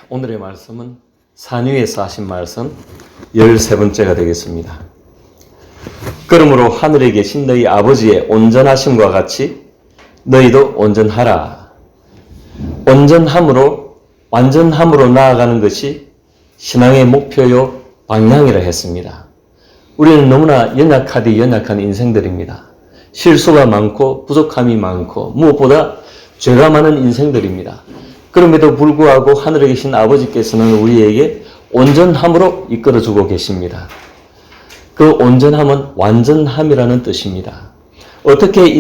오늘의 말씀은 산 위에서 하신 말씀 13번째가 되겠습니다. 그러므로 하늘에 계신 너희 아버지의 온전하심과 같이 너희도 온전하라. 온전함으로 완전함으로 나아가는 것이 신앙의 목표요 방향이라 했습니다. 우리는 너무나 연약한 인생들입니다. 실수가 많고 부족함이 많고 무엇보다 죄가 많은 인생들입니다. 그럼에도 불구하고 하늘에 계신 아버지께서는 우리에게 온전함으로 이끌어주고 계십니다. 그 온전함은 완전함이라는 뜻입니다. 어떻게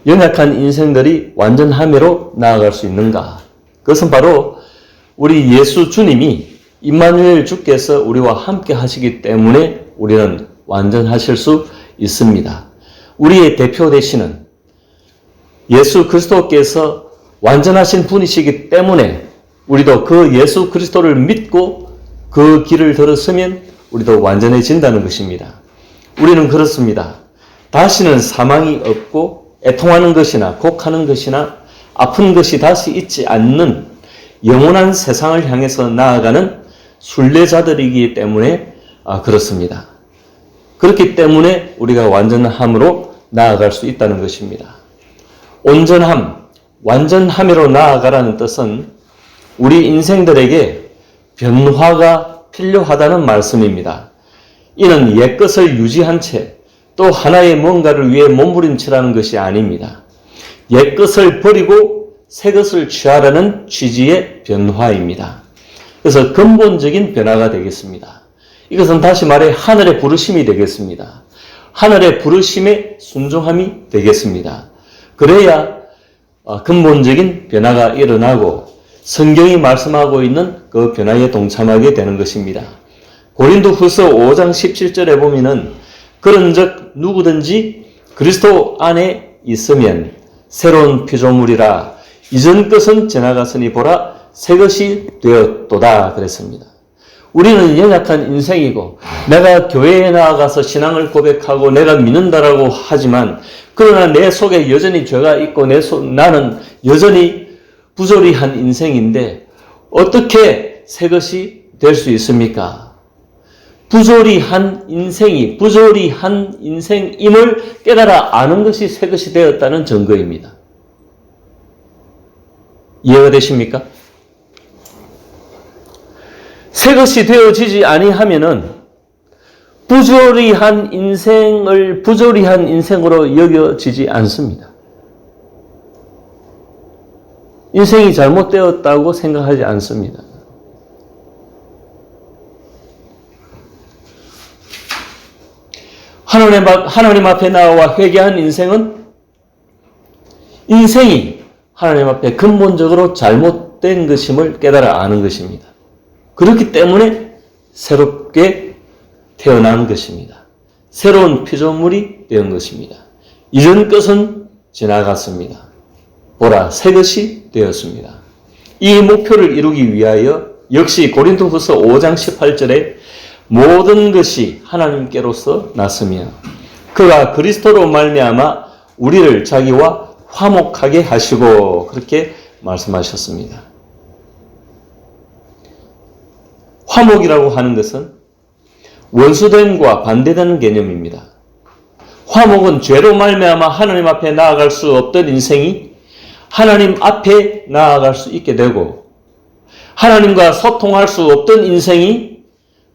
연약한 인생들이 완전함으로 나아갈 수 있는가? 그것은 바로 우리 예수 주님이 임마누엘 주께서 우리와 함께 하시기 때문에 우리는 완전하실 수 있습니다. 우리의 대표 되시는 예수 그리스도께서 완전하신 분이시기 때문에 우리도 그 예수 그리스도를 믿고 그 길을 들었으면 우리도 완전해진다는 것입니다. 우리는 그렇습니다. 다시는 사망이 없고 애통하는 것이나 곡하는 것이나 아픈 것이 다시 있지 않는 영원한 세상을 향해서 나아가는 순례자들이기 때문에 그렇습니다. 그렇기 때문에 우리가 완전함으로 나아갈 수 있다는 것입니다. 온전함, 완전함으로 나아가라는 뜻은 우리 인생들에게 변화가 필요하다는 말씀입니다. 이는 옛것을 유지한 채 또 하나의 뭔가를 위해 몸부림치라는 것이 아닙니다. 옛것을 버리고 새것을 취하라는 취지의 변화입니다. 그래서 근본적인 변화가 되겠습니다. 이것은 다시 말해 하늘의 부르심이 되겠습니다. 하늘의 부르심에 순종함이 되겠습니다. 그래야 근본적인 변화가 일어나고 성경이 말씀하고 있는 그 변화에 동참하게 되는 것입니다. 고린도후서 5장 17절에 보면은 그런즉 누구든지 그리스도 안에 있으면 새로운 피조물이라 이전 것은 지나갔으니 보라 새 것이 되었도다 그랬습니다. 우리는 연약한 인생이고 내가 교회에 나아가서 신앙을 고백하고 내가 믿는다라고 하지만 그러나 내 속에 여전히 죄가 있고 나는 여전히 부조리한 인생인데 어떻게 새 것이 될 수 있습니까? 부조리한 인생임을 깨달아 아는 것이 새 것이 되었다는 증거입니다. 이해가 되십니까? 새 것이 되어지지 아니하면은 부조리한 인생으로 여겨지지 않습니다. 인생이 잘못되었다고 생각하지 않습니다. 하나님 앞에 나와 회개한 인생이 하나님 앞에 근본적으로 잘못된 것임을 깨달아 아는 것입니다. 그렇기 때문에 새롭게 태어난 것입니다. 새로운 피조물이 된 것입니다. 이전 것은 지나갔습니다. 보라, 새 것이 되었습니다. 이 목표를 이루기 위하여 역시 고린도후서 5장 18절에 모든 것이 하나님께로서 났으며 그가 그리스도로 말미암아 우리를 자기와 화목하게 하시고 그렇게 말씀하셨습니다. 화목이라고 하는 것은 원수됨과 반대되는 개념입니다. 화목은 죄로 말미암아 하나님 앞에 나아갈 수 없던 인생이 하나님 앞에 나아갈 수 있게 되고 하나님과 소통할 수 없던 인생이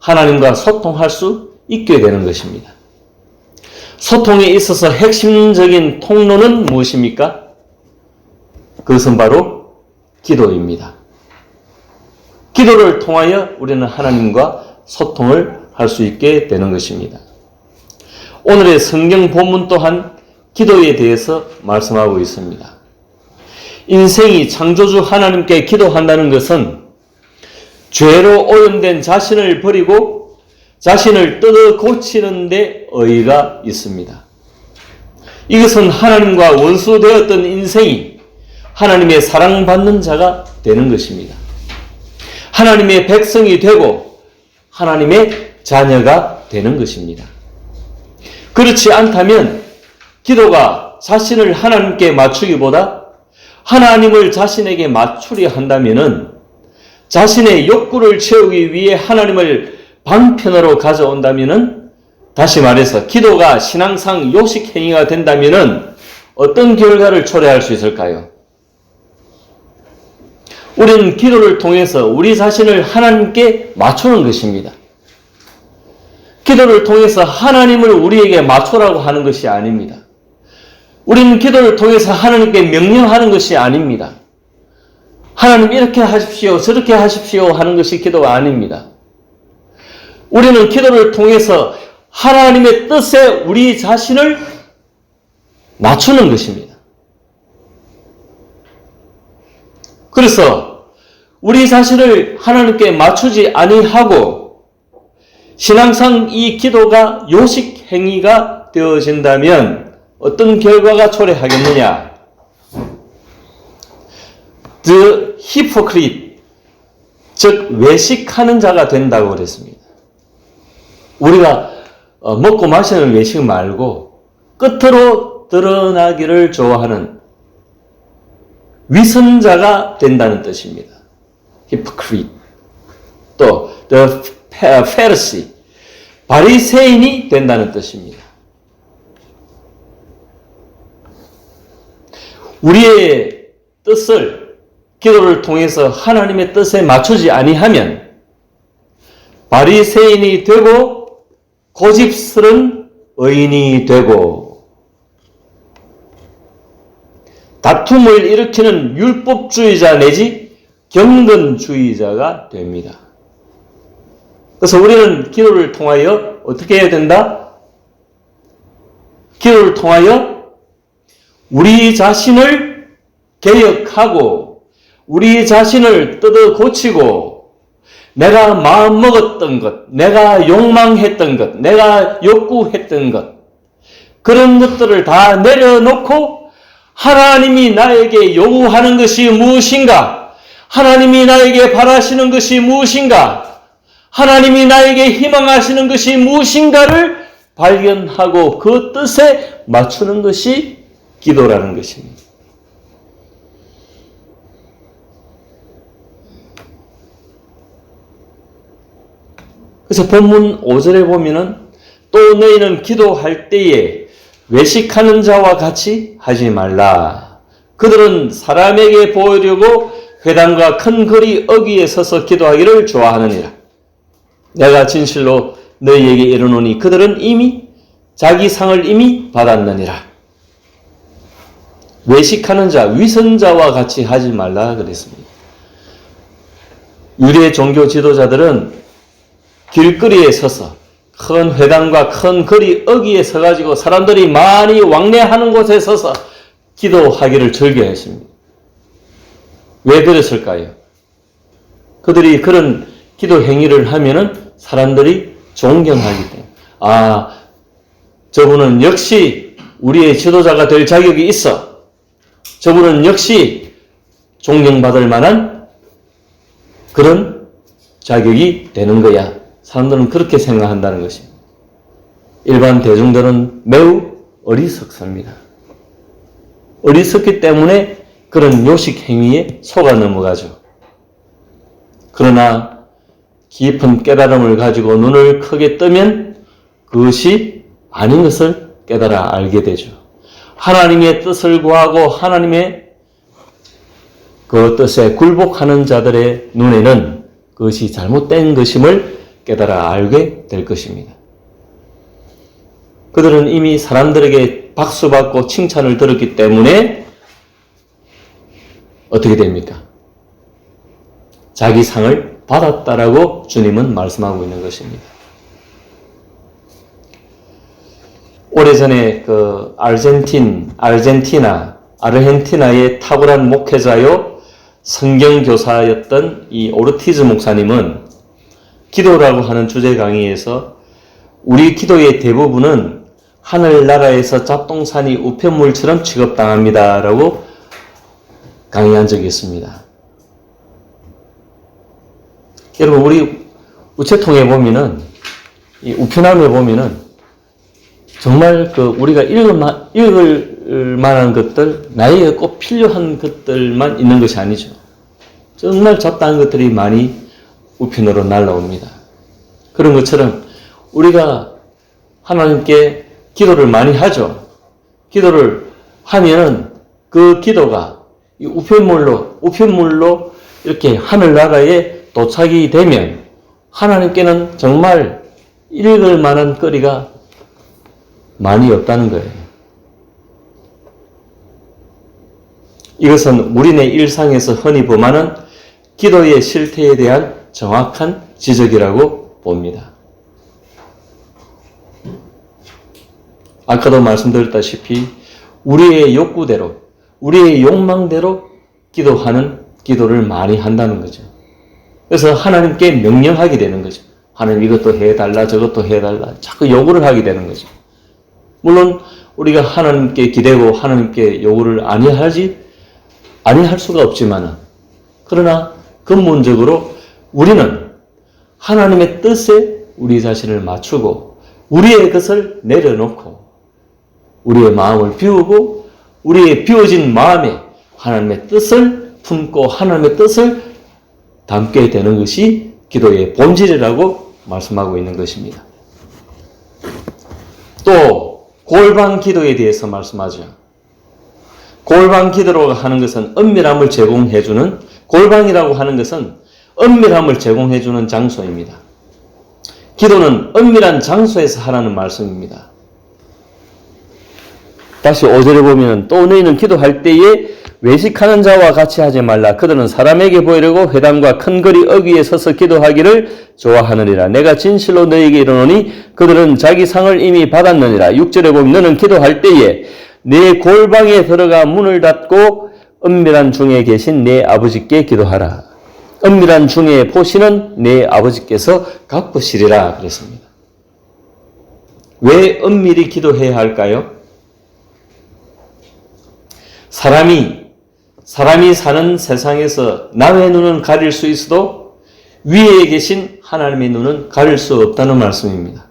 하나님과 소통할 수 있게 되는 것입니다. 소통에 있어서 핵심적인 통로는 무엇입니까? 그것은 바로 기도입니다. 기도를 통하여 우리는 하나님과 소통을 할 수 있게 되는 것입니다. 오늘의 성경 본문 또한 기도에 대해서 말씀하고 있습니다. 인생이 창조주 하나님께 기도한다는 것은 죄로 오염된 자신을 버리고 자신을 뜯어 고치는 데 의의가 있습니다. 이것은 하나님과 원수되었던 인생이 하나님의 사랑받는 자가 되는 것입니다. 하나님의 백성이 되고 하나님의 자녀가 되는 것입니다. 그렇지 않다면 기도가 자신을 하나님께 맞추기보다 하나님을 자신에게 맞추려 한다면은 자신의 욕구를 채우기 위해 하나님을 방편으로 가져온다면은, 다시 말해서 기도가 신앙상 요식 행위가 된다면은 어떤 결과를 초래할 수 있을까요? 우리는 기도를 통해서 우리 자신을 하나님께 맞추는 것입니다. 기도를 통해서 하나님을 우리에게 맞추라고 하는 것이 아닙니다. 우리는 기도를 통해서 하나님께 명령하는 것이 아닙니다. 하나님 이렇게 하십시오, 저렇게 하십시오 하는 것이 기도가 아닙니다. 우리는 기도를 통해서 하나님의 뜻에 우리 자신을 맞추는 것입니다. 그래서 우리 자신을 하나님께 맞추지 아니하고 신앙상 이 기도가 요식 행위가 되어진다면 어떤 결과가 초래하겠느냐? The hypocrite, 즉 외식하는 자가 된다고 그랬습니다. 우리가 먹고 마시는 외식 말고 끝으로 드러나기를 좋아하는 위선자가 된다는 뜻입니다. hypocrite. 또 the Pharisee, 바리새인이 된다는 뜻입니다. 우리의 뜻을 기도를 통해서 하나님의 뜻에 맞추지 아니하면 바리새인이 되고 고집스런 의인이 되고 다툼을 일으키는 율법주의자 내지 경건주의자가 됩니다. 그래서 우리는 기도를 통하여 어떻게 해야 된다? 기도를 통하여 우리 자신을 개혁하고 우리 자신을 뜯어 고치고 내가 마음먹었던 것, 내가 욕망했던 것, 내가 욕구했던 것, 그런 것들을 다 내려놓고 하나님이 나에게 요구하는 것이 무엇인가? 하나님이 나에게 바라시는 것이 무엇인가? 하나님이 나에게 희망하시는 것이 무엇인가를 발견하고 그 뜻에 맞추는 것이 기도라는 것입니다. 그래서 본문 5절에 보면은 또 너희는 기도할 때에 외식하는 자와 같이 하지 말라. 그들은 사람에게 보이려고 회당과 큰 거리 어귀에 서서 기도하기를 좋아하느니라. 내가 진실로 너희에게 이르노니 그들은 이미 자기 상을 이미 받았느니라. 외식하는 자, 위선자와 같이 하지 말라 그랬습니다. 유대 종교 지도자들은 길거리에 서서 큰 회당과 큰 거리 어귀에 서가지고 사람들이 많이 왕래하는 곳에 서서 기도하기를 즐겨했습니다. 왜 그랬을까요? 그들이 그런 기도 행위를 하면은 사람들이 존경하기 때문에, 아, 저분은 역시 우리의 지도자가 될 자격이 있어. 저분은 역시 존경받을 만한 그런 자격이 되는 거야. 사람들은 그렇게 생각한다는 것입니다. 일반 대중들은 매우 어리석습니다. 어리석기 때문에 그런 요식 행위에 속아 넘어가죠. 그러나 깊은 깨달음을 가지고 눈을 크게 뜨면 그것이 아닌 것을 깨달아 알게 되죠. 하나님의 뜻을 구하고 하나님의 그 뜻에 굴복하는 자들의 눈에는 그것이 잘못된 것임을 깨달아 알게 될 것입니다. 그들은 이미 사람들에게 박수받고 칭찬을 들었기 때문에 어떻게 됩니까? 자기 상을 받았다라고 주님은 말씀하고 있는 것입니다. 오래전에 그 아르헨티나의 탁월한 목회자요 성경교사였던 이 오르티즈 목사님은 기도라고 하는 주제 강의에서 우리 기도의 대부분은 하늘나라에서 잡동사니 우편물처럼 취급당합니다라고 강의한 적이 있습니다. 여러분, 우리 우체통에 보면은, 이 우편함에 보면은, 정말 우리가 읽을 만한 것들, 나에게 꼭 필요한 것들만 있는 것이 아니죠. 정말 잡다한 것들이 많이 우편으로 날라옵니다. 그런 것처럼 우리가 하나님께 기도를 많이 하죠. 기도를 하면은 그 기도가 이 우편물로 이렇게 하늘나라에 도착이 되면 하나님께는 정말 읽을 만한 거리가 많이 없다는 거예요. 이것은 우리네 일상에서 흔히 범하는 기도의 실태에 대한 정확한 지적이라고 봅니다. 아까도 말씀드렸다시피 우리의 욕구대로, 우리의 욕망대로 기도를 많이 한다는 거죠. 그래서 하나님께 명령하게 되는 거죠. 하나님 이것도 해달라, 저것도 해달라. 자꾸 요구를 하게 되는 거죠. 물론 우리가 하나님께 기대고 하나님께 요구를 아니할 수가 없지만은, 그러나 근본적으로 우리는 하나님의 뜻에 우리 자신을 맞추고 우리의 것을 내려놓고 우리의 마음을 비우고 우리의 비워진 마음에 하나님의 뜻을 품고 하나님의 뜻을 담게 되는 것이 기도의 본질이라고 말씀하고 있는 것입니다. 또 골방 기도에 대해서 말씀하죠. 골방 기도라고 하는 것은 은밀함을 제공해주는, 골방이라고 하는 것은 은밀함을 제공해주는 장소입니다. 기도는 은밀한 장소에서 하라는 말씀입니다. 다시 5절에 보면 또 너희는 기도할 때에 외식하는 자와 같이 하지 말라. 그들은 사람에게 보이려고 회당과 큰 거리 어귀에 서서 기도하기를 좋아하느니라. 내가 진실로 너희에게 이르노니 그들은 자기 상을 이미 받았느니라. 6절에 보면 너는 기도할 때에 내 골방에 들어가 문을 닫고 은밀한 중에 계신 내 아버지께 기도하라. 은밀한 중에 보시는 내 아버지께서 갚으시리라 그랬습니다. 왜 은밀히 기도해야 할까요? 사람이 사는 세상에서 남의 눈은 가릴 수 있어도 위에 계신 하나님의 눈은 가릴 수 없다는 말씀입니다.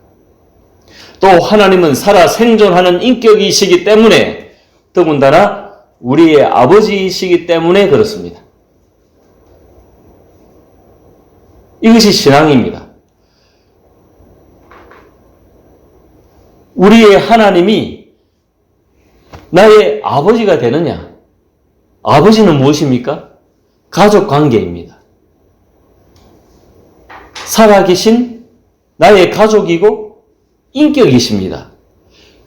또 하나님은 살아 생존하는 인격이시기 때문에, 더군다나 우리의 아버지이시기 때문에 그렇습니다. 이것이 신앙입니다. 우리의 하나님이 나의 아버지가 되느냐? 아버지는 무엇입니까? 가족 관계입니다. 살아계신 나의 가족이고 인격이십니다.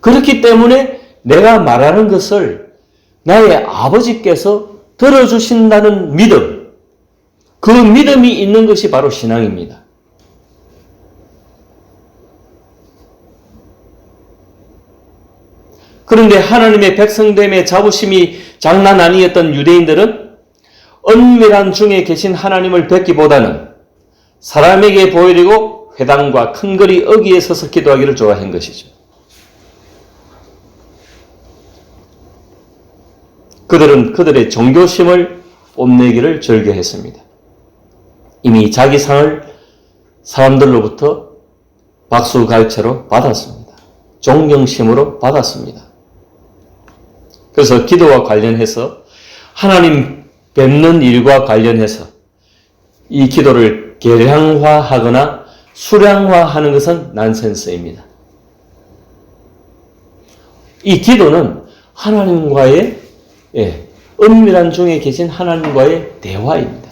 그렇기 때문에 내가 말하는 것을 나의 아버지께서 들어주신다는 믿음, 그 믿음이 있는 것이 바로 신앙입니다. 그런데 하나님의 백성됨의 자부심이 장난 아니었던 유대인들은 은밀한 중에 계신 하나님을 뵙기보다는 사람에게 보이려고 회당과 큰 거리 어귀에 서서 기도하기를 좋아한 것이죠. 그들은 그들의 종교심을 뽐내기를 즐겨했습니다. 이미 자기 상을 사람들로부터 박수갈채로 받았습니다. 존경심으로 받았습니다. 그래서 기도와 관련해서 하나님 뵙는 일과 관련해서 이 기도를 계량화하거나 수량화하는 것은 난센스입니다. 이 기도는 하나님과의 은밀한 중에 계신 하나님과의 대화입니다.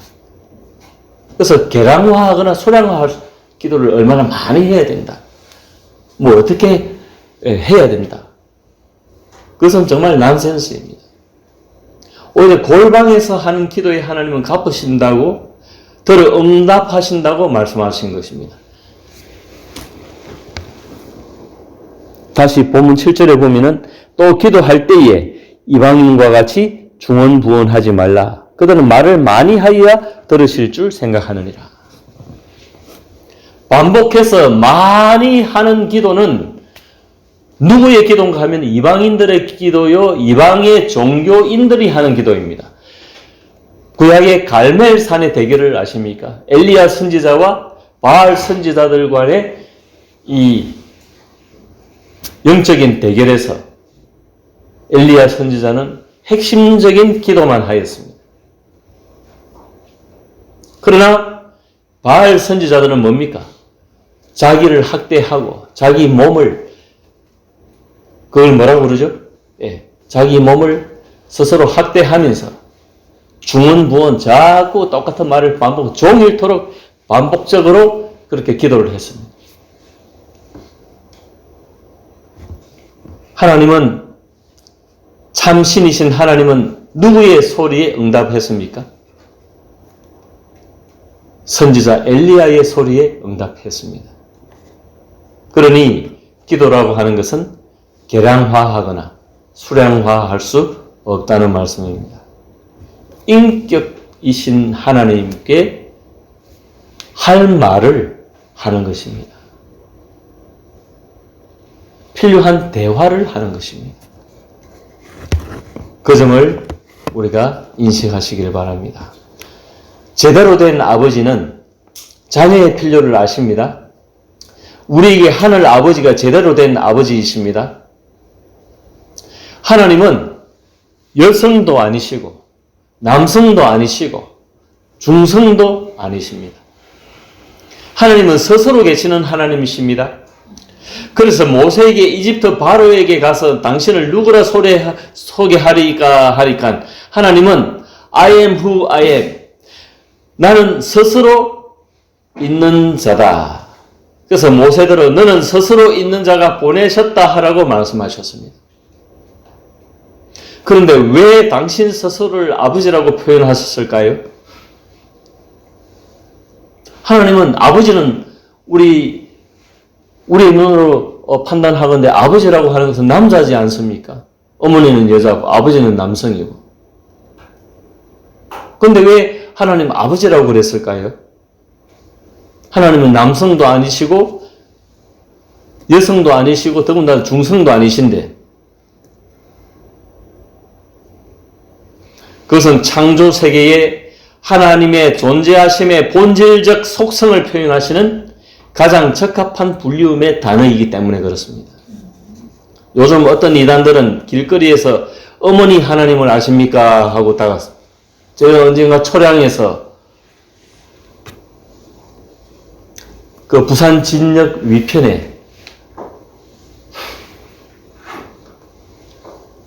그래서 계량화하거나 수량화할 기도를 얼마나 많이 해야 된다. 뭐 어떻게 해야 된다. 그것은 정말 난센스입니다. 오히려 골방에서 하는 기도에 하나님은 갚으신다고, 들어 응답하신다고 말씀하신 것입니다. 다시 본문 7절에 보면은 또 기도할 때에 이방인과 같이 중언부언하지 말라. 그들은 말을 많이 하여야 들으실 줄 생각하느니라. 반복해서 많이 하는 기도는 누구의 기도인가 하면 이방인들의 기도요, 이방의 종교인들이 하는 기도입니다. 구약의 갈멜산의 대결을 아십니까? 엘리야 선지자와 바알 선지자들 간의 이 영적인 대결에서 엘리야 선지자는 핵심적인 기도만 하였습니다. 그러나 바알 선지자들은 뭡니까? 자기를 학대하고 자기 몸을 그걸 뭐라고 그러죠? 예, 자기 몸을 스스로 학대하면서 중언부언 자꾸 똑같은 말을 종일토록 반복적으로 그렇게 기도를 했습니다. 하나님은 참신이신 하나님은 누구의 소리에 응답했습니까? 선지자 엘리야의 소리에 응답했습니다. 그러니 기도라고 하는 것은 계량화하거나 수량화할 수 없다는 말씀입니다. 인격이신 하나님께 할 말을 하는 것입니다. 필요한 대화를 하는 것입니다. 그 점을 우리가 인식하시길 바랍니다. 제대로 된 아버지는 자녀의 필요를 아십니다. 우리에게 하늘 아버지가 제대로 된 아버지이십니다. 하나님은 여성도 아니시고 남성도 아니시고 중성도 아니십니다. 하나님은 스스로 계시는 하나님이십니다. 그래서 모세에게 이집트 바로에게 가서 당신을 누구라 소개하리까 하리까 하나님은 I am who I am. 나는 스스로 있는 자다. 그래서 모세대로 너는 스스로 있는 자가 보내셨다 하라고 말씀하셨습니다. 그런데 왜 당신 스스로를 아버지라고 표현하셨을까요? 하나님은 아버지는 우리 눈으로 판단하건대 아버지라고 하는 것은 남자지 않습니까? 어머니는 여자고 아버지는 남성이고. 그런데 왜 하나님 아버지라고 그랬을까요? 하나님은 남성도 아니시고 여성도 아니시고 더군다나 중성도 아니신데 그것은 창조 세계에 하나님의 존재하심의 본질적 속성을 표현하시는 가장 적합한 분류음의 단어이기 때문에 그렇습니다. 요즘 어떤 이단들은 길거리에서 어머니 하나님을 아십니까? 하고 다가왔어요. 제가 언젠가 초량에서 그 부산 진역 위편에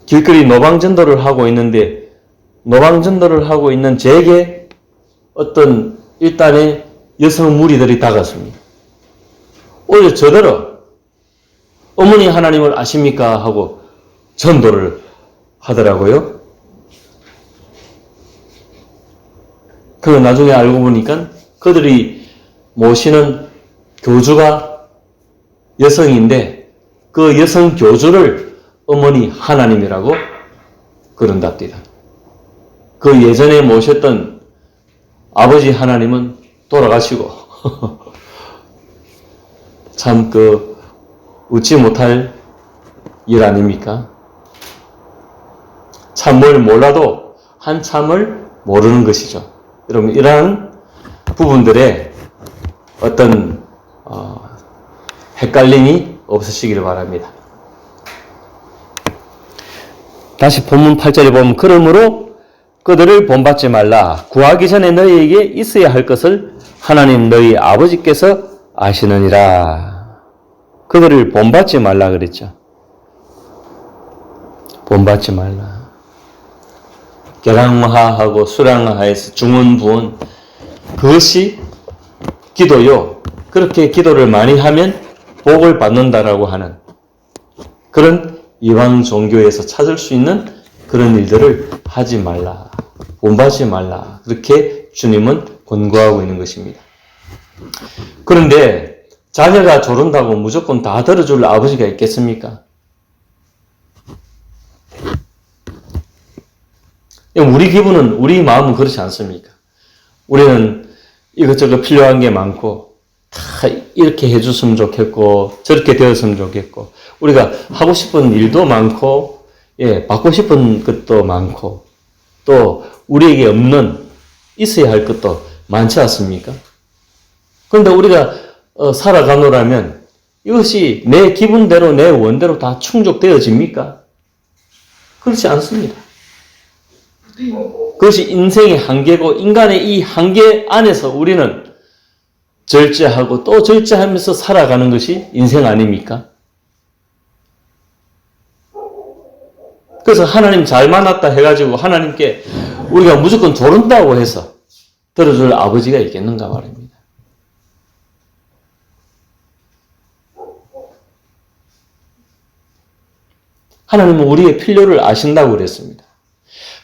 길거리 노방전도를 하고 있는데 노방전도를 하고 있는 제게 어떤 일단의 여성 무리들이 다가왔습니다. 오히려 저더러 어머니 하나님을 아십니까? 하고 전도를 하더라고요. 그 나중에 알고 보니까 그들이 모시는 교주가 여성인데 그 여성 교주를 어머니 하나님이라고 그런답니다. 그 예전에 모셨던 아버지 하나님은 돌아가시고 참 웃지 못할 일 아닙니까? 참 뭘 몰라도 한참을 모르는 것이죠. 여러분 이러한 부분들에 어떤 헷갈림이 없으시기를 바랍니다. 다시 본문 8절에 보면 그러므로 그들을 본받지 말라. 구하기 전에 너희에게 있어야 할 것을 하나님 너희 아버지께서 아시느니라. 그들을 본받지 말라 그랬죠. 본받지 말라. 계량화하고 수량화해서 중언부언 그것이 기도요. 그렇게 기도를 많이 하면 복을 받는다라고 하는 그런 이방 종교에서 찾을 수 있는 그런 일들을 하지 말라. 본받지 말라. 그렇게 주님은 권고하고 있는 것입니다. 그런데 자녀가 조른다고 무조건 다 들어줄 아버지가 있겠습니까? 우리 기분은, 우리 마음은 그렇지 않습니까? 우리는 이것저것 필요한 게 많고, 다 이렇게 해줬으면 좋겠고, 저렇게 되었으면 좋겠고, 우리가 하고 싶은 일도 많고, 받고 싶은 것도 많고, 또 우리에게 없는, 있어야 할 것도 많지 않습니까? 그런데 우리가 살아가노라면 이것이 내 기분대로, 내 원대로 다 충족되어집니까? 그렇지 않습니다. 그것이 인생의 한계고 인간의 이 한계 안에서 우리는 절제하고 또 절제하면서 살아가는 것이 인생 아닙니까? 그래서 하나님 잘 만났다 해가지고 하나님께 우리가 무조건 조른다고 해서 들어줄 아버지가 있겠는가 말입니다. 하나님은 우리의 필요를 아신다고 그랬습니다.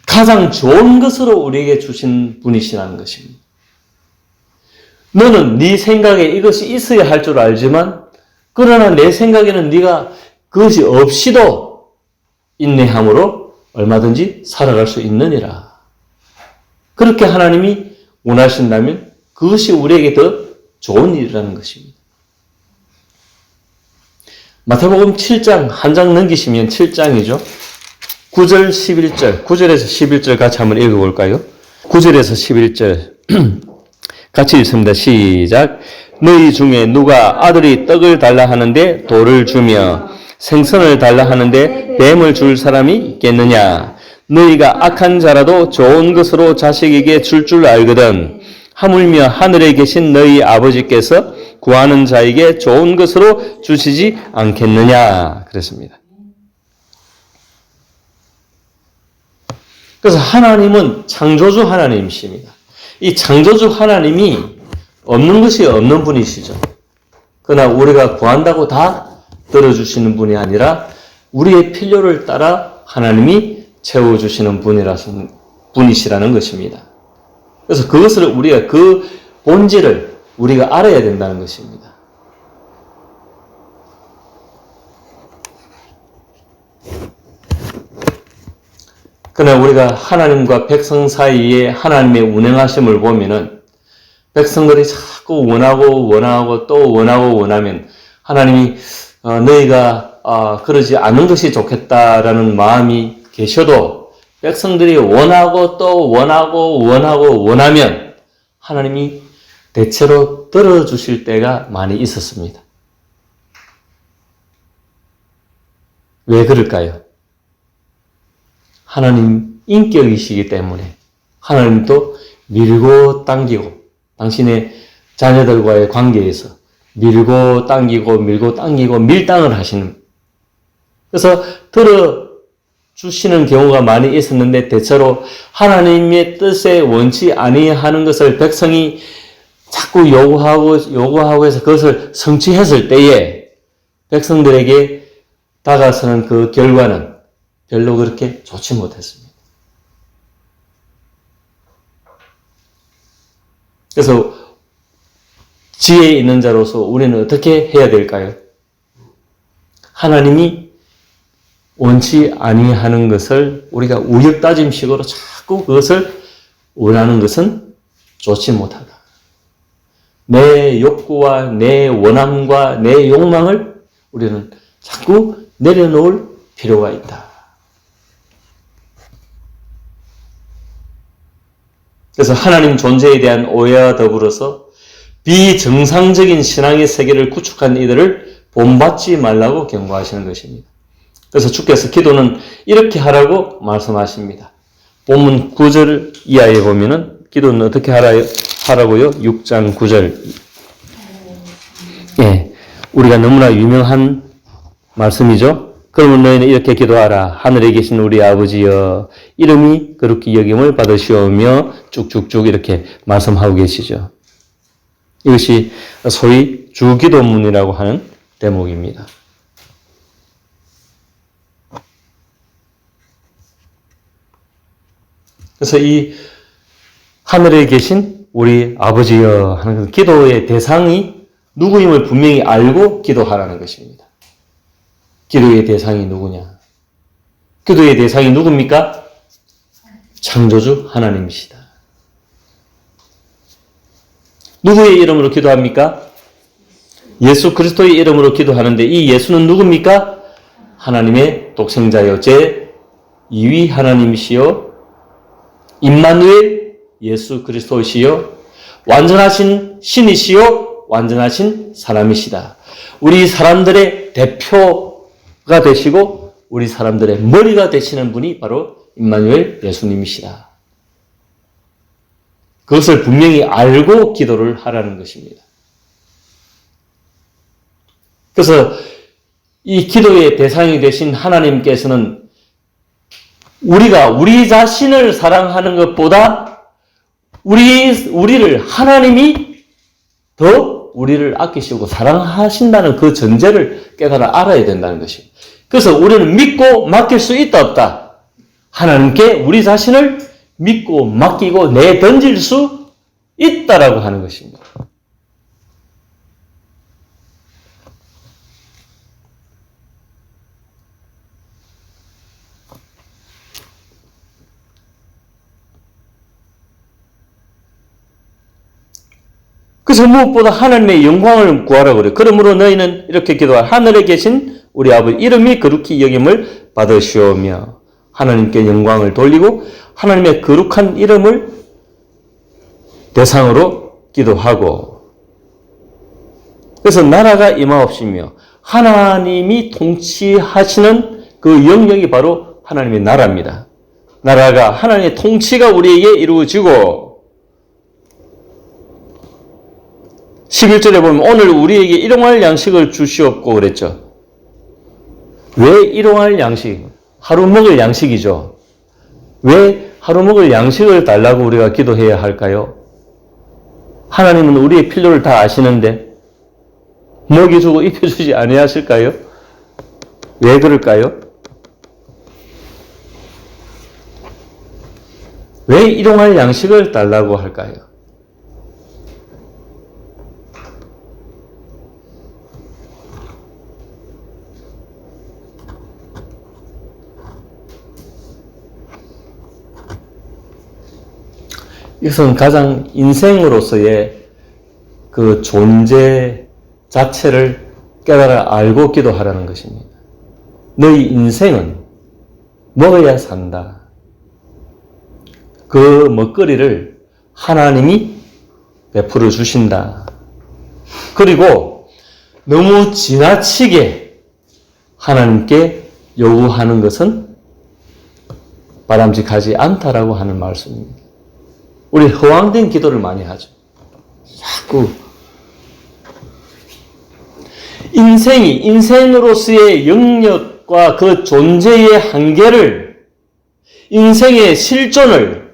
가장 좋은 것으로 우리에게 주신 분이시라는 것입니다. 너는 네 생각에 이것이 있어야 할 줄 알지만 그러나 내 생각에는 네가 그것이 없이도 인내함으로 얼마든지 살아갈 수 있느니라. 그렇게 하나님이 원하신다면 그것이 우리에게 더 좋은 일이라는 것입니다. 마태복음 7장 한 장 넘기시면 7장이죠. 9절 11절 9절에서 11절 같이 한번 읽어볼까요? 9절에서 11절 같이 읽습니다. 시작. 너희 중에 누가 아들이 떡을 달라 하는데 돌을 주며 생선을 달라 하는데 뱀을 줄 사람이 있겠느냐? 너희가 악한 자라도 좋은 것으로 자식에게 줄 알거든. 하물며 하늘에 계신 너희 아버지께서 구하는 자에게 좋은 것으로 주시지 않겠느냐? 그랬습니다. 그래서 하나님은 창조주 하나님이십니다. 이 창조주 하나님이 없는 것이 없는 분이시죠. 그러나 우리가 구한다고 다 들어주시는 분이 아니라 우리의 필요를 따라 하나님이 채워주시는 분이시라는 것입니다. 그래서 그것을 우리가 그 본질을 우리가 알아야 된다는 것입니다. 그러나 우리가 하나님과 백성 사이에 하나님의 운행하심을 보면은 백성들이 자꾸 원하고 또 원하면 하나님이 너희가 그러지 않는 것이 좋겠다라는 마음이 계셔도 백성들이 원하고 또 원하면 하나님이 대체로 들어주실 때가 많이 있었습니다. 왜 그럴까요? 하나님 인격이시기 때문에 하나님도 밀고 당기고 당신의 자녀들과의 관계에서 밀고 당기고 밀당을 하시는, 그래서 들어주시는 경우가 많이 있었는데 대체로 하나님의 뜻에 원치 아니하는 것을 백성이 자꾸 요구하고 해서 그것을 성취했을 때에 백성들에게 다가서는 그 결과는 별로 그렇게 좋지 못했습니다. 그래서 지혜 있는 자로서 우리는 어떻게 해야 될까요? 하나님이 원치 아니하는 것을 우리가 우역다짐식으로 자꾸 그것을 원하는 것은 좋지 못하다. 내 욕구와 내 원함과 내 욕망을 우리는 자꾸 내려놓을 필요가 있다. 그래서 하나님 존재에 대한 오해와 더불어서 비정상적인 신앙의 세계를 구축한 이들을 본받지 말라고 경고하시는 것입니다. 그래서 주께서 기도는 이렇게 하라고 말씀하십니다. 본문 9절 이하에 보면은 기도는 어떻게 하라고요? 6장 9절. 예, 우리가 너무나 유명한 말씀이죠. 그러면 너희는 이렇게 기도하라. 하늘에 계신 우리 아버지여, 이름이 거룩히 여김을 받으시오며 쭉쭉쭉 이렇게 말씀하고 계시죠. 이것이 소위 주기도문이라고 하는 대목입니다. 그래서 이 하늘에 계신 우리 아버지여 하는 기도의 대상이 누구임을 분명히 알고 기도하라는 것입니다. 기도의 대상이 누구냐? 기도의 대상이 누굽니까? 창조주 하나님이시다. 누구의 이름으로 기도합니까? 예수 그리스도의 이름으로 기도하는데 이 예수는 누굽니까? 하나님의 독생자여 제2위 하나님이시여 임마누엘 예수 그리스도시여 완전하신 신이시여 완전하신 사람이시다. 우리 사람들의 대표가 되시고 우리 사람들의 머리가 되시는 분이 바로 임마누엘 예수님이시다. 그것을 분명히 알고 기도를 하라는 것입니다. 그래서 이 기도의 대상이 되신 하나님께서는 우리가 우리 자신을 사랑하는 것보다 우리를 하나님이 더 우리를 아끼시고 사랑하신다는 그 전제를 깨달아 알아야 된다는 것입니다. 그래서 우리는 믿고 맡길 수 있다 없다. 하나님께 우리 자신을 믿고 맡기고 내던질 수 있다라고 하는 것입니다. 그래서 무엇보다 하나님의 영광을 구하라고 그래요. 그러므로 너희는 이렇게 기도하라. 하늘에 계신 우리 아버지 이름이 거룩히 여김을 받으시오며 하나님께 영광을 돌리고 하나님의 거룩한 이름을 대상으로 기도하고 그래서 나라가 임하옵시며 하나님이 통치하시는 그 영역이 바로 하나님의 나라입니다. 나라가 하나님의 통치가 우리에게 이루어지고 11절에 보면 오늘 우리에게 일용할 양식을 주시옵고 그랬죠. 왜 일용할 양식? 하루 먹을 양식이죠. 왜 하루 먹을 양식을 달라고 우리가 기도해야 할까요? 하나님은 우리의 필요를 다 아시는데 먹여주고 입혀주지 아니하실까요? 왜 그럴까요? 왜 일용할 양식을 달라고 할까요? 이것은 가장 인생으로서의 그 존재 자체를 깨달아 알고 기도하라는 것입니다. 너희 인생은 먹어야 산다. 그 먹거리를 하나님이 베풀어 주신다. 그리고 너무 지나치게 하나님께 요구하는 것은 바람직하지 않다라고 하는 말씀입니다. 우리 허황된 기도를 많이 하죠. 자꾸 인생으로서의 영역과 그 존재의 한계를 인생의 실존을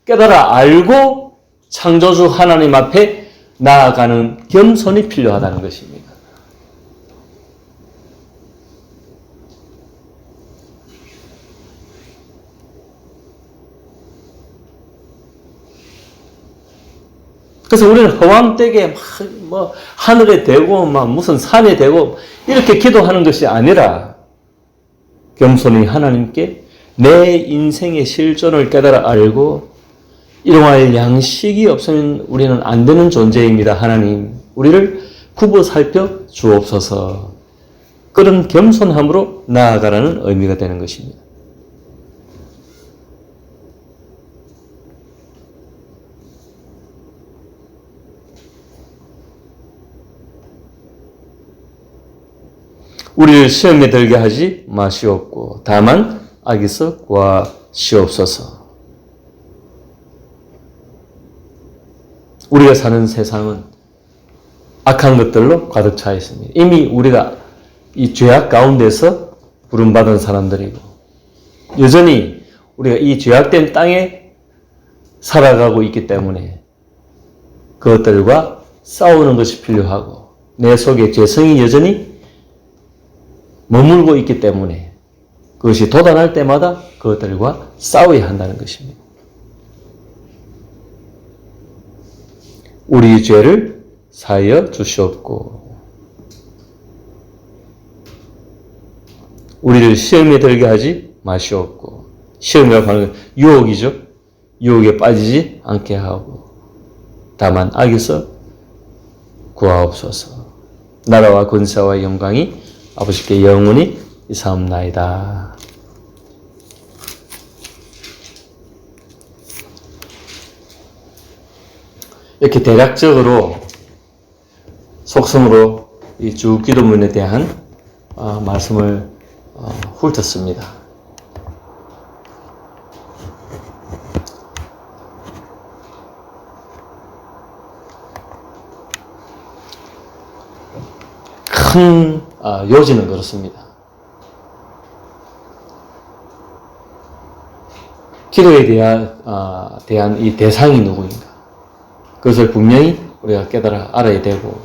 깨달아 알고 창조주 하나님 앞에 나아가는 겸손이 필요하다는 것입니다. 그래서 우리는 허황되게 막 하늘에 대고 막 무슨 산에 대고 이렇게 기도하는 것이 아니라 겸손히 하나님께 내 인생의 실존을 깨달아 알고 일용할 양식이 없으면 우리는 안 되는 존재입니다. 하나님, 우리를 굽어 살펴 주옵소서. 그런 겸손함으로 나아가라는 의미가 되는 것입니다. 우리를 시험에 들게 하지 마시옵고 다만 악에서 구하시옵소서. 우리가 사는 세상은 악한 것들로 가득 차 있습니다. 이미 우리가 이 죄악 가운데서 부름받은 사람들이고 여전히 우리가 이 죄악된 땅에 살아가고 있기 때문에 그것들과 싸우는 것이 필요하고 내 속에 죄성이 여전히 머물고 있기 때문에 그것이 도달할 때마다 그것들과 싸워야 한다는 것입니다. 우리 죄를 사하여 주시옵고 우리를 시험에 들게 하지 마시옵고 시험이라고 하는 건 유혹이죠. 유혹에 빠지지 않게 하고 다만 악에서 구하옵소서. 나라와 권세와 영광이 아버지께 영원히 이사옵나이다. 이렇게 대략적으로 속성으로 이 주 기도문에 대한 말씀을 훑었습니다. 큰 요지는 그렇습니다. 기도에 대한 이 대상이 누구인가? 그것을 분명히 우리가 깨달아 알아야 되고,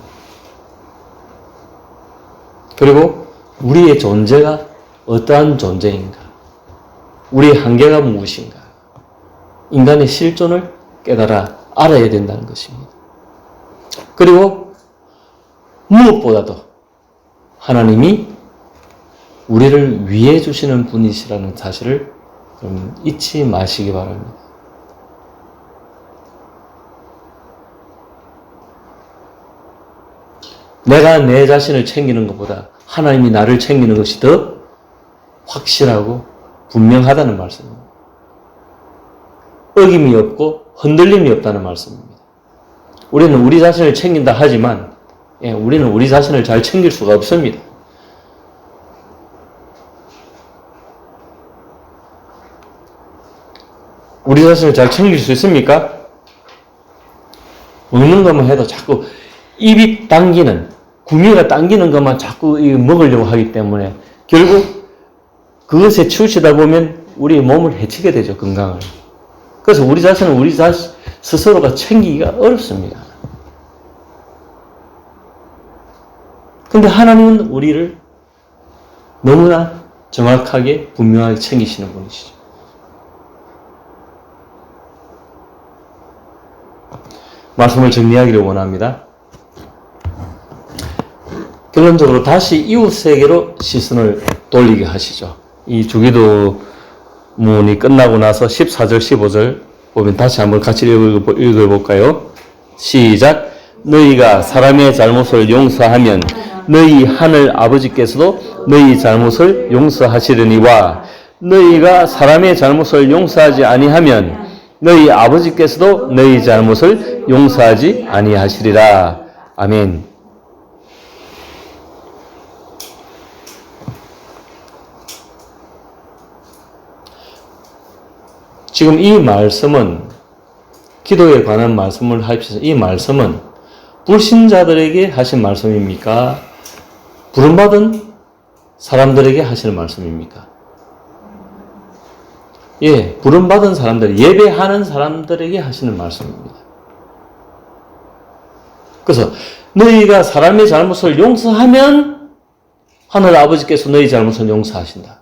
그리고 우리의 존재가 어떠한 존재인가? 우리의 한계가 무엇인가? 인간의 실존을 깨달아 알아야 된다는 것입니다. 그리고 무엇보다도 하나님이 우리를 위해 주시는 분이시라는 사실을 잊지 마시기 바랍니다. 내가 내 자신을 챙기는 것보다 하나님이 나를 챙기는 것이 더 확실하고 분명하다는 말씀입니다. 어김이 없고 흔들림이 없다는 말씀입니다. 우리는 우리 자신을 챙긴다 하지만 우리는 우리 자신을 잘 챙길 수가 없습니다. 우리 자신을 잘 챙길 수 있습니까? 먹는 것만 해도 자꾸 입이 당기는, 구미가 당기는 것만 자꾸 먹으려고 하기 때문에 결국 그것에 치우치다 보면 우리 몸을 해치게 되죠, 건강을. 그래서 우리 자신은 우리 스스로가 챙기기가 어렵습니다. 근데 하나님은 우리를 너무나 정확하게 분명하게 챙기시는 분이시죠. 말씀을 정리하기를 원합니다. 결론적으로 다시 이웃에게로 시선을 돌리게 하시죠. 이 주기도문이 끝나고 나서 14절, 15절 보면 다시 한번 같이 읽어볼까요? 시작! 너희가 사람의 잘못을 용서하면 너희 하늘 아버지께서도 너희 잘못을 용서하시려니와 너희가 사람의 잘못을 용서하지 아니하면 너희 아버지께서도 너희 잘못을 용서하지 아니하시리라. 아멘. 지금 이 말씀은, 기도에 관한 말씀을 하십시오. 이 말씀은 불신자들에게 하신 말씀입니까? 부름받은 사람들에게 하시는 말씀입니까? 예, 부름받은 사람들, 예배하는 사람들에게 하시는 말씀입니다. 그래서 너희가 사람의 잘못을 용서하면 하늘 아버지께서 너희 잘못을 용서하신다.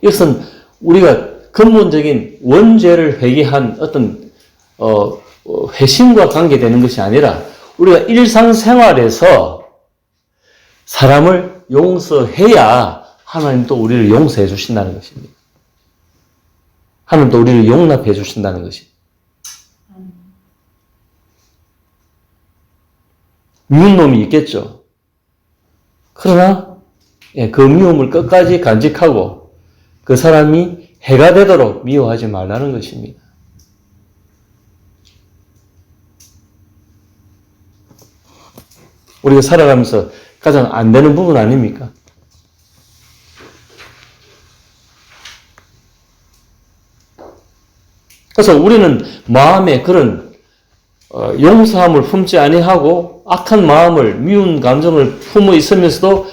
이것은 우리가 근본적인 원죄를 회개한 어떤 회심과 관계되는 것이 아니라 우리가 일상생활에서 사람을 용서해야 하나님도 우리를 용서해 주신다는 것입니다. 하나님도 우리를 용납해 주신다는 것입니다. 미운 놈이 있겠죠. 그러나 그 미움을 끝까지 간직하고 그 사람이 해가 되도록 미워하지 말라는 것입니다. 우리가 살아가면서 가장 안 되는 부분 아닙니까? 그래서 우리는 마음에 그런 용서함을 품지 아니하고 악한 마음을, 미운 감정을 품어 있으면서도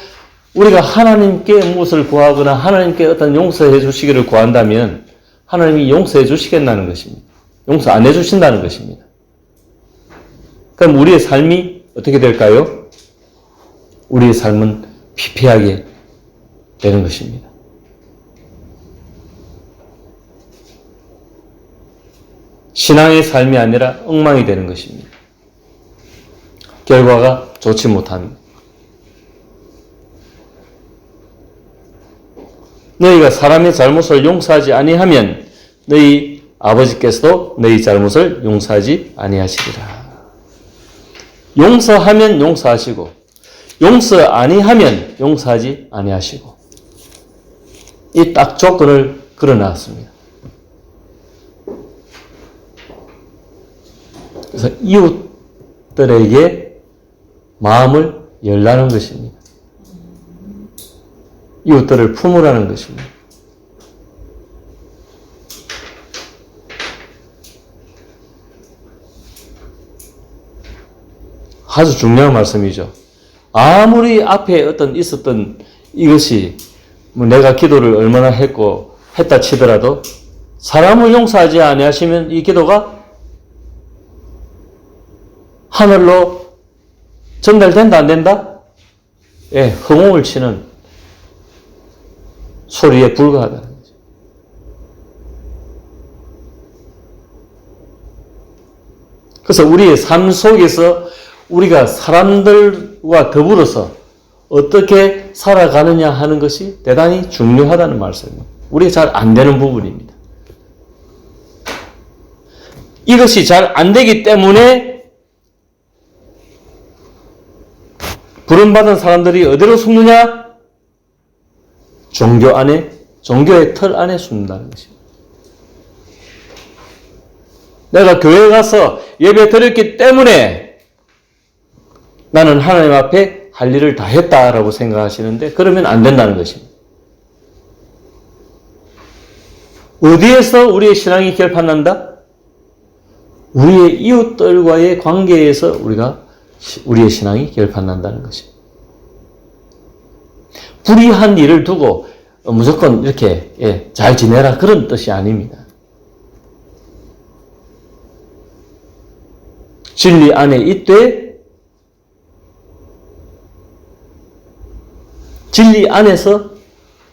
우리가 하나님께 무엇을 구하거나 하나님께 어떤 용서해 주시기를 구한다면 하나님이 용서해 주시겠다는 것입니다. 용서 안 해 주신다는 것입니다. 그럼 우리의 삶이 어떻게 될까요? 우리의 삶은 피폐하게 되는 것입니다. 신앙의 삶이 아니라 엉망이 되는 것입니다. 결과가 좋지 못합니다. 너희가 사람의 잘못을 용서하지 아니하면 너희 아버지께서도 너희 잘못을 용서하지 아니하시리라. 용서하면 용서하시고 용서 아니하면 용서하지 아니하시고 이 딱 조건을 걸어놨습니다. 그래서 이웃들에게 마음을 열라는 것입니다. 이웃들을 품으라는 것입니다. 아주 중요한 말씀이죠. 아무리 앞에 어떤 있었던 이것이 뭐 내가 기도를 얼마나 했다 치더라도 사람을 용서하지 아니하시면 이 기도가 하늘로 전달된다 안 된다? 예, 허공을 치는 소리에 불과하다는 거죠. 그래서 우리의 삶 속에서 우리가 사람들과 더불어서 어떻게 살아가느냐 하는 것이 대단히 중요하다는 말씀입니다. 우리가 잘 안 되는 부분입니다. 이것이 잘 안 되기 때문에 부름받은 사람들이 어디로 숨느냐? 종교 안에, 종교의 틀 안에 숨는다는 것입니다. 내가 교회 가서 예배 드렸기 때문에 나는 하나님 앞에 할 일을 다 했다라고 생각하시는데 그러면 안 된다는 것입니다. 어디에서 우리의 신앙이 결판난다? 우리의 이웃들과의 관계에서 우리의 신앙이 결판난다는 것입니다. 불의한 일을 두고 무조건 이렇게 잘 지내라 그런 뜻이 아닙니다. 진리 안에 있되 진리 안에서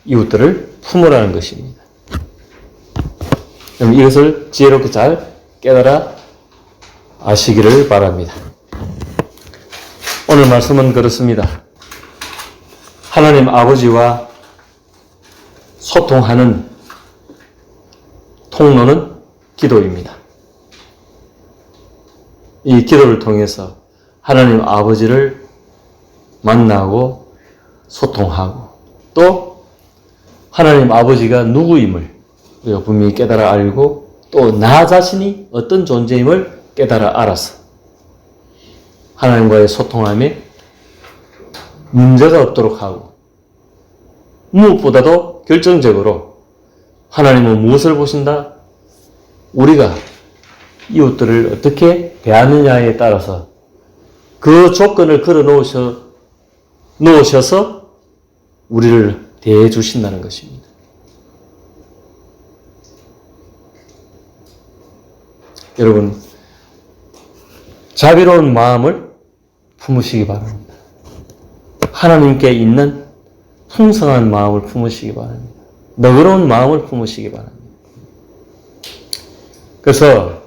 이웃들을 품으라는 것입니다. 그럼 이것을 지혜롭게 잘 깨달아 아시기를 바랍니다. 오늘 말씀은 그렇습니다. 하나님 아버지와 소통하는 통로는 기도입니다. 이 기도를 통해서 하나님 아버지를 만나고 소통하고 또 하나님 아버지가 누구임을 우리가 분명히 깨달아 알고 또 나 자신이 어떤 존재임을 깨달아 알아서 하나님과의 소통함에 문제가 없도록 하고 무엇보다도 결정적으로 하나님은 무엇을 보신다? 우리가 이웃들을 어떻게 대하느냐에 따라서 그 조건을 걸어 놓으셔서 우리를 대해 주신다는 것입니다. 여러분, 자비로운 마음을 품으시기 바랍니다. 하나님께 있는 풍성한 마음을 품으시기 바랍니다. 너그러운 마음을 품으시기 바랍니다. 그래서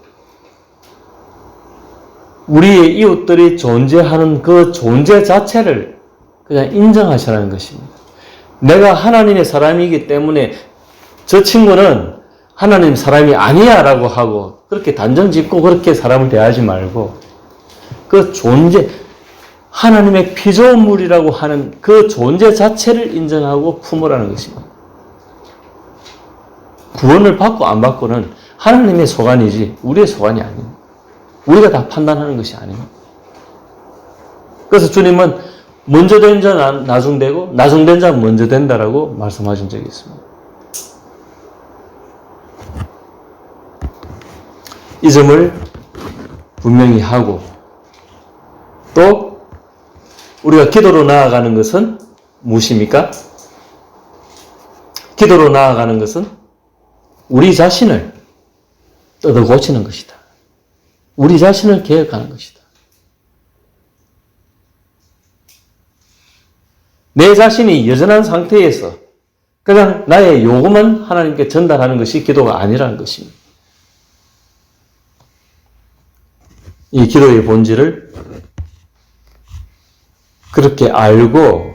우리의 이웃들이 존재하는 그 존재 자체를 그냥 인정하시라는 것입니다. 내가 하나님의 사람이기 때문에 저 친구는 하나님 사람이 아니야 라고 하고 그렇게 단정 짓고 그렇게 사람을 대하지 말고 그 존재, 하나님의 피조물이라고 하는 그 존재 자체를 인정하고 품으라는 것입니다. 구원을 받고 안 받고는 하나님의 소관이지 우리의 소관이 아닙니다. 우리가 다 판단하는 것이 아닙니다. 그래서 주님은 먼저 된 자 나중 되고 나중 된 자 먼저 된다라고 말씀하신 적이 있습니다. 이 점을 분명히 하고 또 우리가 기도로 나아가는 것은 무엇입니까? 기도로 나아가는 것은 우리 자신을 뜯어 고치는 것이다. 우리 자신을 개혁하는 것이다. 내 자신이 여전한 상태에서 그냥 나의 요구만 하나님께 전달하는 것이 기도가 아니라는 것입니다. 이 기도의 본질을 그렇게 알고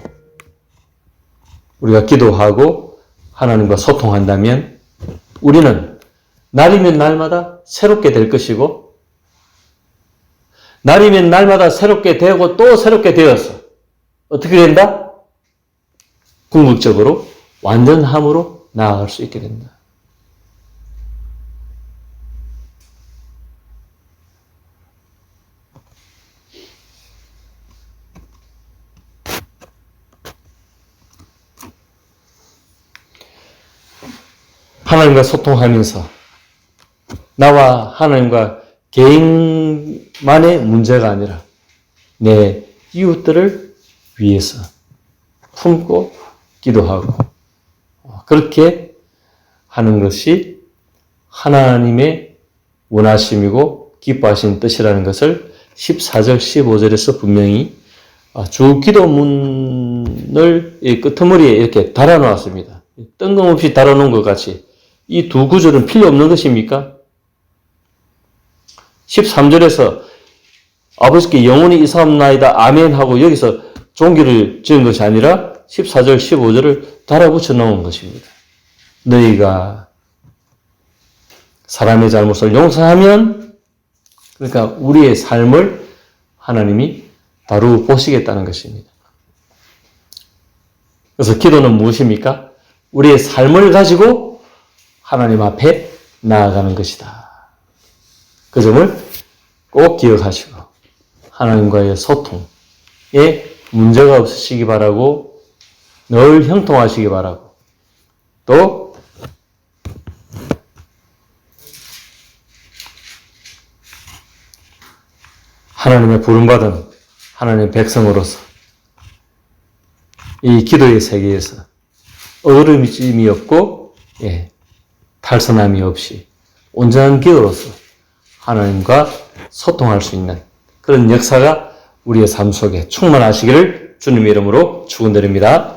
우리가 기도하고 하나님과 소통한다면 우리는 날이면 날마다 새롭게 될 것이고 날이면 날마다 새롭게 되고 또 새롭게 되어서 어떻게 된다? 궁극적으로 완전함으로 나아갈 수 있게 된다. 하나님과 소통하면서 나와 하나님과 개인만의 문제가 아니라 내 이웃들을 위해서 품고 기도하고 그렇게 하는 것이 하나님의 원하심이고 기뻐하시는 뜻이라는 것을 14절, 15절에서 분명히 주 기도문을 끄트머리에 이렇게 달아놓았습니다. 뜬금없이 달아놓은 것 같이 이 두 구절은 필요 없는 것입니까? 13절에서 아버지께 영원히 이사옵나이다 아멘 하고 여기서 종기를 지은 것이 아니라 14절, 15절을 달아붙여 놓은 것입니다. 너희가 사람의 잘못을 용서하면 그러니까 우리의 삶을 하나님이 다루어 보시겠다는 것입니다. 그래서 기도는 무엇입니까? 우리의 삶을 가지고 하나님 앞에 나아가는 것이다. 그 점을 꼭 기억하시고 하나님과의 소통에 문제가 없으시기 바라고 늘 형통하시기 바라고 또 하나님의 부름받은 하나님의 백성으로서 이 기도의 세계에서 어그러짐이 없고 탈선함이 없이 온전한 기도로서 하나님과 소통할 수 있는 그런 역사가 우리의 삶 속에 충만하시기를 주님의 이름으로 축원드립니다.